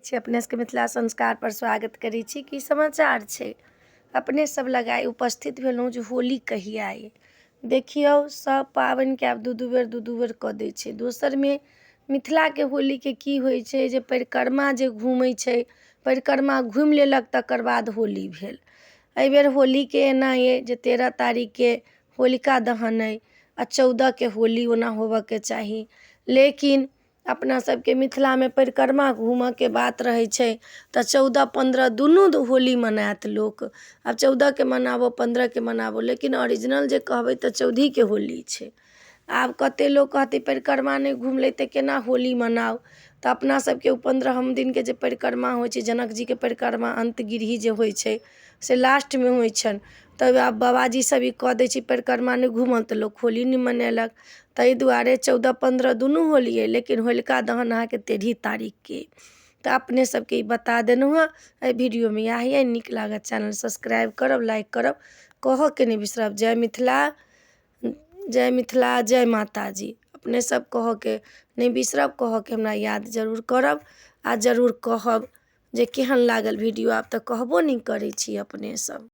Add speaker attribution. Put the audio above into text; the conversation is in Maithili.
Speaker 1: छी, अपने सबके मिथिला संस्कार पर स्वागत करै छी। की समाचार छै? अपने सब लगाए उपस्थित भेलहुँ जे होली कहिया अइ। देखियौ सब पाबनिके आब दू दू बेर कऽ दै छै। दोसरमे मिथिलाके होलीके की होइ छै जे परिक्रमा जे घूमै छै, परिक्रमा घूमि लेलक तकर बाद होली भेल। एहिबेर होलीके एना अइ जे 13 तारीखके होलिका दहन अइ आ 14के होली ओना होबऽके चाही। लेकिन अपना सबके मिथिलामे परिक्रमा घूमऽके बात रहै छै तऽ 14-15 दुनू होली मनाएत लोक। आब 14के मनाबो 15के मनाबो, लेकिन ओरिजिनल जे कहबै तऽ 14के होली छै। आब कते लोक कहतै परिक्रमा नहि घुमलै तऽ केना होली मनाउ, तऽ अपना सबके ओ 15 दिनके जे परिक्रमा होइ छै, जनक जीके परिक्रमा अंतगिरही जे होइ छै से लास्टमे होइ छनि। तऽ आब बाबाजी सब ई कऽ दै छै परिक्रमा नहि घूमल तऽ लोक होली नहि मनेलक। ताहि दुआरे 14-15 दुनू होली अइ, लेकिन होलिका दहन अहाँके 13 तारीखके। तऽ अपने सबके ई बता देलहुँ हँ। एहि वीडियोमे इएह अइ। नीक लागत चैनल सब्सक्राइब करब, लाइक करब, कहऽके नहि बिसरब। जय मिथिला, जय मिथिला, जय माता जी। अपने सब कहऽके नहि बिसरब, कहऽके हमरा याद जरूर करब आ जरूर कहब जे केहन लागल वीडियो। आब तऽ कहबो नहि करै छी अपने सब।